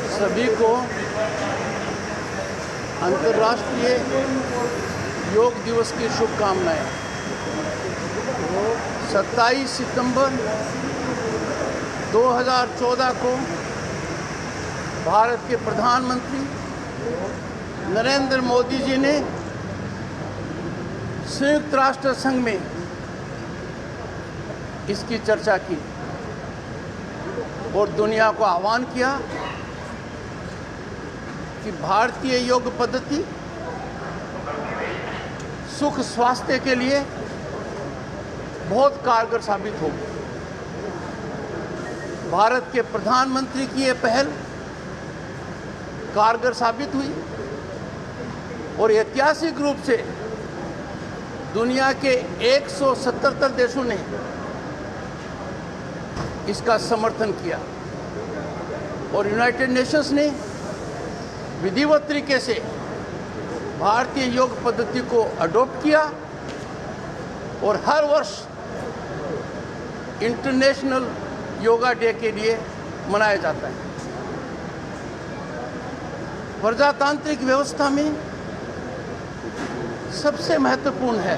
सभी को अंतर्राष्ट्रीय योग दिवस की शुभकामनाएं। 27 सितंबर 2014 को भारत के प्रधानमंत्री नरेंद्र मोदी जी ने संयुक्त राष्ट्र संघ में इसकी चर्चा की और दुनिया को आह्वान किया कि भारतीय योग पद्धति सुख स्वास्थ्य के लिए बहुत कारगर साबित होगी। भारत के प्रधानमंत्री की ये पहल कारगर साबित हुई और ऐतिहासिक रूप से दुनिया के 177 देशों ने इसका समर्थन किया और यूनाइटेड नेशंस ने विधिवत तरीके से भारतीय योग पद्धति को अडॉप्ट किया और हर वर्ष इंटरनेशनल योगा डे के लिए मनाया जाता है। प्रजातांत्रिक व्यवस्था में सबसे महत्वपूर्ण है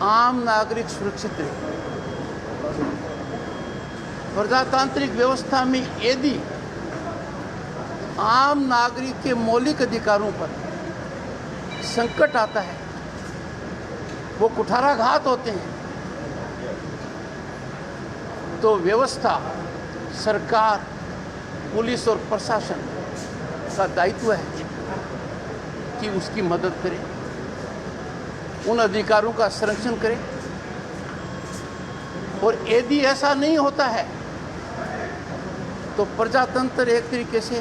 आम नागरिक सुरक्षित रहे। प्रजातांत्रिक व्यवस्था में यदि आम नागरिक के मौलिक अधिकारों पर संकट आता है, वो कुठाराघात होते हैं, तो व्यवस्था, सरकार, पुलिस और प्रशासन का दायित्व है कि उसकी मदद करे, उन अधिकारों का संरक्षण करे। और यदि ऐसा नहीं होता है तो प्रजातंत्र एक तरीके से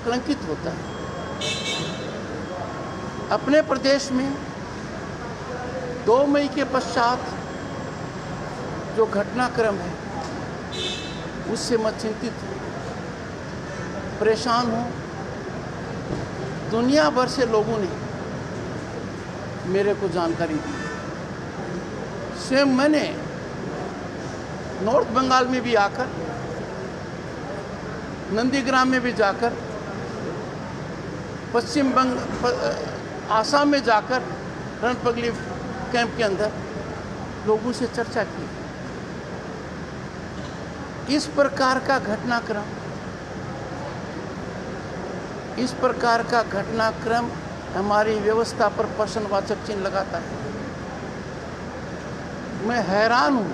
कलंकित होता है। अपने प्रदेश में 2 मई के पश्चात जो घटनाक्रम है उससे मैं चिंतित हूँ, परेशान हूँ। दुनिया भर से लोगों ने मेरे को जानकारी दी। स्वयं मैंने नॉर्थ बंगाल में भी आकर, नंदीग्राम में भी जाकर, आसाम में जाकर रणपगली कैंप के अंदर लोगों से चर्चा की। इस प्रकार का घटनाक्रम हमारी व्यवस्था पर प्रश्नवाचक चिन्ह लगाता है। मैं हैरान हूँ,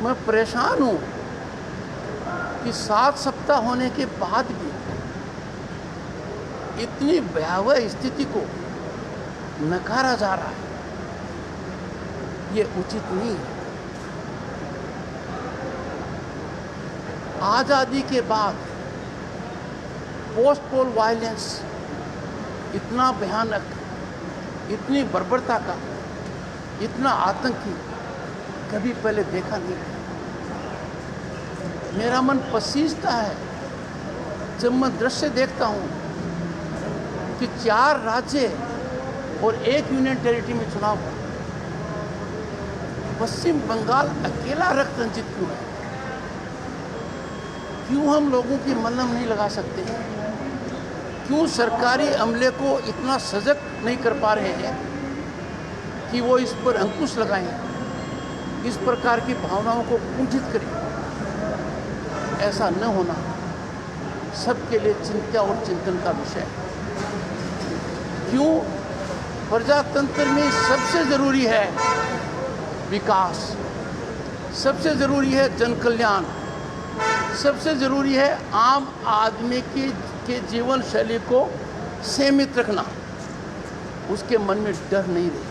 मैं परेशान हूँ कि 7 सप्ताह होने के बाद भी इतनी भयावह स्थिति को नकारा जा रहा है। ये उचित नहीं है। आज़ादी के बाद पोस्ट पोल वायलेंस इतना भयानक, इतनी बर्बरता का, इतना आतंकी कभी पहले देखा नहीं। मेरा मन पसीजता है जब मैं दृश्य देखता हूँ कि 4 राज्य और 1 यूनियन टेरिटरी में चुनाव हुआ। पश्चिम बंगाल अकेला रक्त रंजित क्यों है? क्यों हम लोगों की मलहम नहीं लगा सकते हैं? क्यों सरकारी अमले को इतना सजग नहीं कर पा रहे हैं कि वो इस पर अंकुश लगाएं, इस प्रकार की भावनाओं को कुंठित करें? ऐसा न होना सबके लिए चिंता और चिंतन का विषय है। क्यों प्रजातंत्र में सबसे ज़रूरी है विकास, सबसे ज़रूरी है जन कल्याण, सबसे ज़रूरी है आम आदमी के जीवन शैली को सीमित रखना। उसके मन में डर नहीं रहे।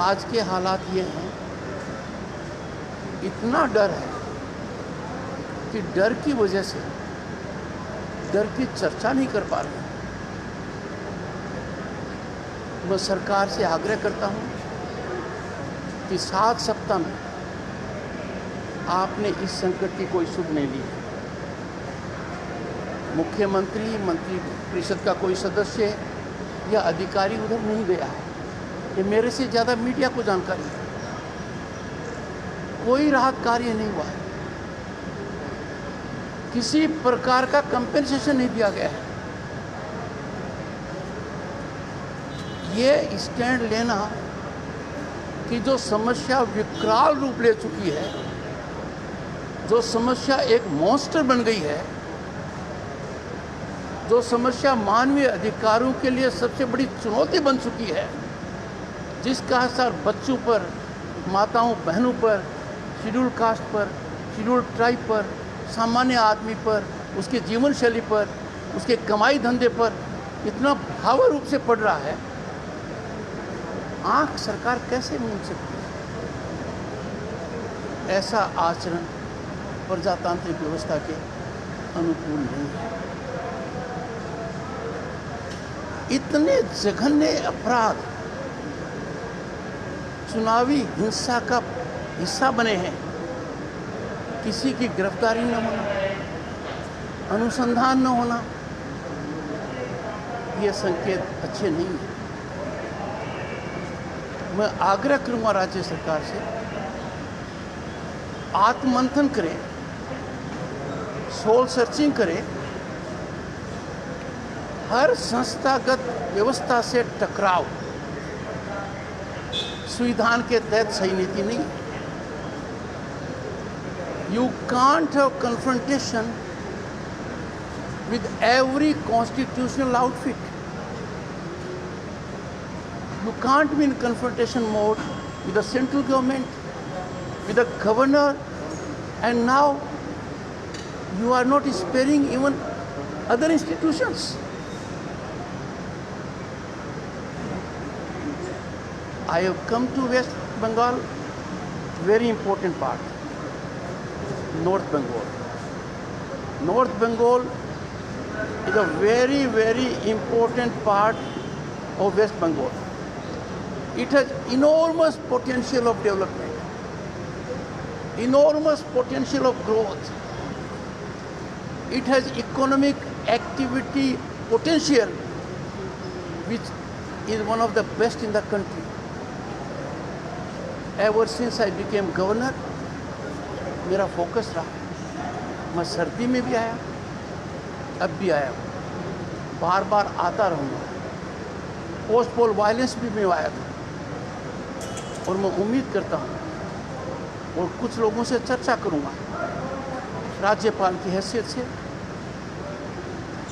आज के हालात ये हैं, इतना डर है कि डर की वजह से डर की चर्चा नहीं कर पा रहे। मैं सरकार से आग्रह करता हूं कि 7 सप्ताह में आपने इस संकट की कोई सुध नहीं ली। मुख्यमंत्री, मंत्री परिषद का कोई सदस्य या अधिकारी उधर नहीं गया है। कि मेरे से ज़्यादा मीडिया को जानकारी है। कोई राहत कार्य नहीं हुआ है, किसी प्रकार का कंपेंसेशन नहीं दिया गया है। ये स्टैंड लेना कि जो समस्या विकराल रूप ले चुकी है, जो समस्या एक मॉन्स्टर बन गई है, जो समस्या मानवीय अधिकारों के लिए सबसे बड़ी चुनौती बन चुकी है, जिसका असर बच्चों पर, माताओं बहनों पर, शेड्यूल कास्ट पर, शेड्यूल ट्राइब पर, सामान्य आदमी पर, उसके जीवन शैली पर, उसके कमाई धंधे पर इतना भयावह रूप से पड़ रहा है, आंख सरकार कैसे मूंद सकती है? ऐसा आचरण प्रजातांत्रिक व्यवस्था के अनुकूल नहीं है। इतने जघन्य अपराध चुनावी हिंसा का हिस्सा बने हैं, किसी की गिरफ्तारी न होना, अनुसंधान न होना, ये संकेत अच्छे नहीं हैं। मैं आग्रह करूंगा राज्य सरकार से, आत्ममंथन करें, सोल सर्चिंग करें, हर संस्थागत व्यवस्था से टकराव संविधान के तहत सही नीति नहीं है। You can't have confrontation with every constitutional outfit. You can't be in confrontation mode with the central government, with the governor, and now you are not sparing even other institutions. I have come to West Bengal, very important part, North Bengal. North Bengal is a very, very important part of West Bengal. It has enormous potential of development, enormous potential of growth. It has economic activity potential, which is one of the best in the country. Ever since I became governor, मेरा focus रहा। मैं सर्दी में भी आया, अब भी आया, बार बार आता रहूँगा। पोस्ट पोल वायलेंस भी मैं आया था, और मैं उम्मीद करता हूँ और कुछ लोगों से चर्चा करूँगा, राज्यपाल की हैसियत से,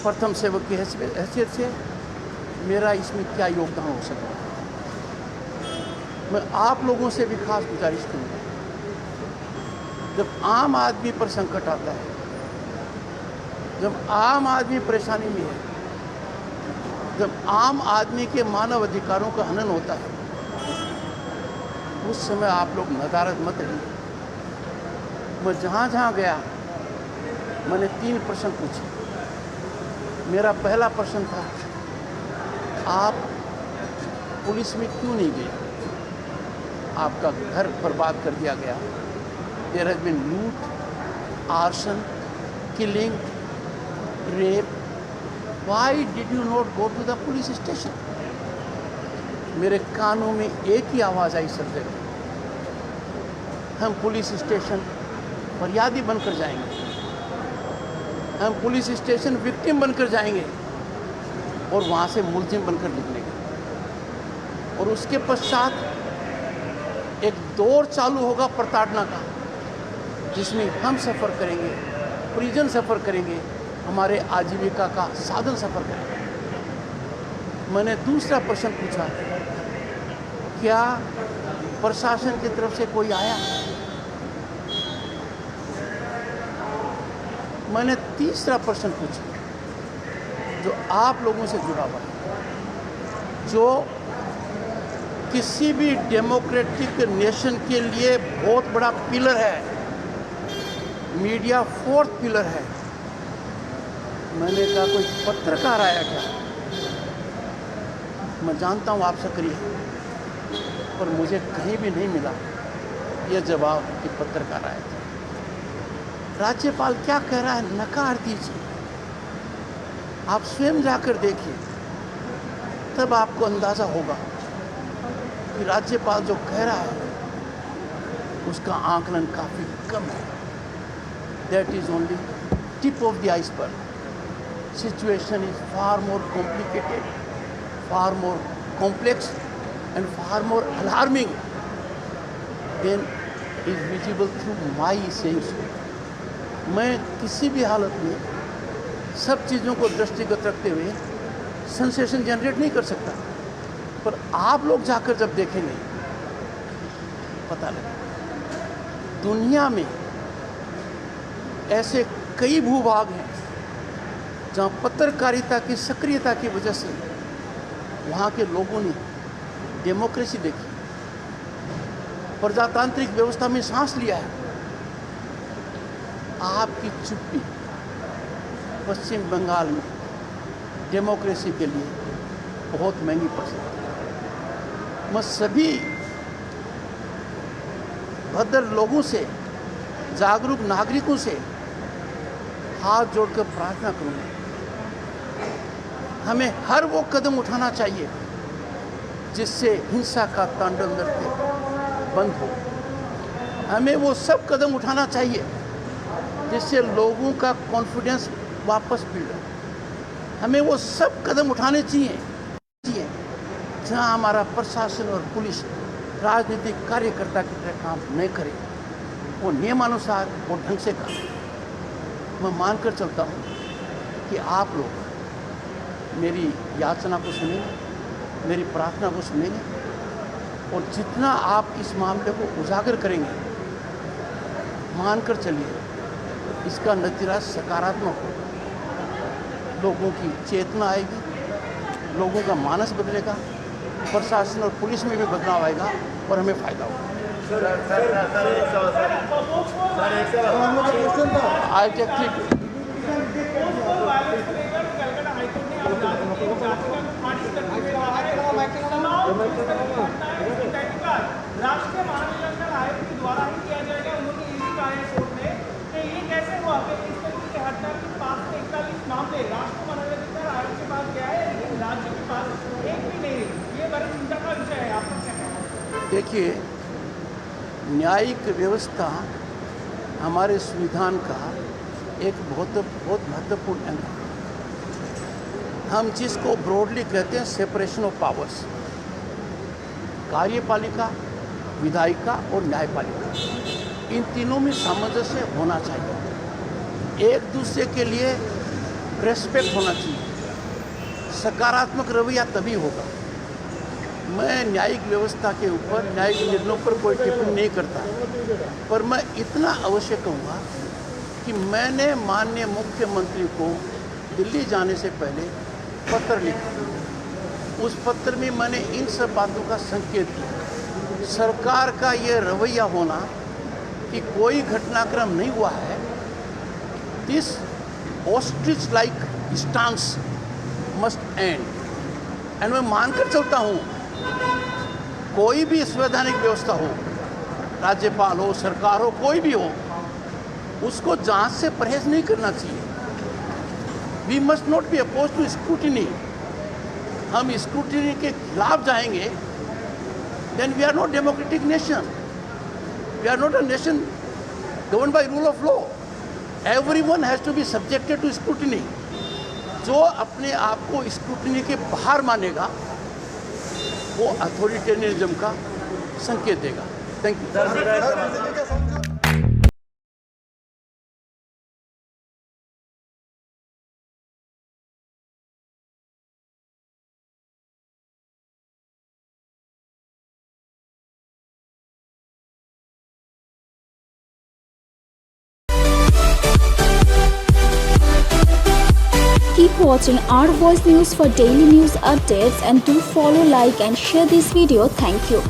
प्रथम सेवक की हैसियत से मेरा इसमें क्या योगदान हो सकता है। मैं आप लोगों से भी खास गुजारिश करूँगा, जब आम आदमी पर संकट आता है, जब आम आदमी परेशानी में है, जब आम आदमी के मानव अधिकारों का हनन होता है, उस समय आप लोग नदारद मत रहिए। मैं जहाँ जहाँ गया, मैंने 3 प्रश्न पूछे। मेरा पहला प्रश्न था, आप पुलिस में क्यों नहीं गए? आपका घर बर्बाद कर दिया गया। There has been loot, arson, killing, rape. Why did you not go to the police station? मेरे कानों में एक ही आवाज़ आई सब जगह, हम पुलिस स्टेशन फरियादी बनकर जाएंगे, हम पुलिस स्टेशन विक्टिम बनकर जाएंगे और वहाँ से मुलजिम बनकर निकलेंगे। और उसके पश्चात एक दौर चालू होगा प्रताड़ना का, जिसमें हम सफ़र करेंगे, परिजन सफ़र करेंगे, हमारे आजीविका का साधन सफ़र करेंगे। मैंने दूसरा प्रश्न पूछा, क्या प्रशासन की तरफ से कोई आया? मैंने तीसरा प्रश्न पूछा, जो आप लोगों से जुड़ा हुआ है, जो किसी भी डेमोक्रेटिक नेशन के लिए बहुत बड़ा पिलर है, मीडिया 4th पिलर है। मैंने कहा, कोई पत्रकार आया क्या? मैं जानता हूँ आप सक्रिय हैं, पर मुझे कहीं भी नहीं मिला यह जवाब कि पत्रकार आया था। राज्यपाल क्या कह रहा है, नकार दीजिए, आप स्वयं जाकर देखिए, तब आपको अंदाज़ा होगा कि राज्यपाल जो कह रहा है उसका आकलन काफ़ी कम है. That is only tip of the iceberg. Situation is far more complicated, far more complex and far more alarming than is visible through my saying so. मैं किसी भी हालत में सब चीज़ों को दृष्टिगत रखते हुए सेंसेशन जनरेट नहीं कर सकता, पर आप लोग जाकर जब देखेंगे पता लगे. दुनिया में ऐसे कई भूभाग हैं जहाँ पत्रकारिता की सक्रियता की वजह से वहाँ के लोगों ने डेमोक्रेसी देखी, प्रजातांत्रिक व्यवस्था में सांस लिया है. आपकी चुप्पी पश्चिम बंगाल में डेमोक्रेसी के लिए बहुत महंगी पड़ सकती है. मैं सभी भद्र लोगों से, जागरूक नागरिकों से हाथ जोड़कर प्रार्थना करूँगा, हमें हर वो कदम उठाना चाहिए जिससे हिंसा का तांडव नृत्य बंद हो. हमें वो सब कदम उठाना चाहिए जिससे लोगों का कॉन्फिडेंस वापस बिल्ड हो. हमें वो सब कदम उठाने चाहिए जहां हमारा प्रशासन और पुलिस राजनीतिक कार्यकर्ता की तरह काम नहीं करे, वो नियमानुसार और ढंग से काम. मैं मानकर चलता हूँ कि आप लोग मेरी याचना को सुनेंगे, मेरी प्रार्थना को सुनेंगे, और जितना आप इस मामले को उजागर करेंगे, मानकर चलिए इसका नतीजा सकारात्मक होगा. लोगों की चेतना आएगी, लोगों का मानस बदलेगा, प्रशासन और पुलिस में भी बदलाव आएगा और हमें फ़ायदा होगा. आई टेक राष्ट्रीय मानवाधिकार आयोग के द्वारा ही किया जाएगा. उन्होंने इसी कहा है कोर्ट में कि ये कैसे हुआ कि इस तरीके के हत्या के 541 मामले राष्ट्रीय मानवाधिकार आयोग के पास गया है, लेकिन राज्य के पास एक भी नहीं. ये बड़ी चिंता का विषय है. आपका क्या कहना है? देखिए, न्यायिक व्यवस्था हमारे संविधान का एक बहुत महत्वपूर्ण अंग है. हम जिसको ब्रॉडली कहते हैं सेपरेशन ऑफ पावर्स, कार्यपालिका, विधायिका और न्यायपालिका, इन तीनों में सामंजस्य होना चाहिए. एक दूसरे के लिए रेस्पेक्ट होना चाहिए. सकारात्मक रवैया तभी होगा. मैं न्यायिक व्यवस्था के ऊपर, न्यायिक निर्णयों पर कोई टिप्पणी नहीं करता, पर मैं इतना अवश्य कहूँगा कि मैंने माननीय मुख्यमंत्री को दिल्ली जाने से पहले पत्र लिखा. उस पत्र में मैंने इन सब बातों का संकेत दिया. सरकार का ये रवैया होना कि कोई घटनाक्रम नहीं हुआ है, this ostrich like stance must and. And मैं मानकर चलता हूँ कोई भी संवैधानिक व्यवस्था हो, राज्यपाल हो, सरकार हो, कोई भी हो, उसको जांच से परहेज नहीं करना चाहिए. We must not be oppose to scrutiny. हम स्क्रूटिनी के खिलाफ जाएंगे, then we are not democratic nation. We are not a nation govern by rule of law. Everyone has to be subjected to scrutiny. जो अपने आप को scrutiny के बाहर मानेगा वो अथॉरिटेरियनिज्म का संकेत देगा. Thank you. Keep watching Our Voice News for daily news updates, and do follow, like and share this video. Thank you.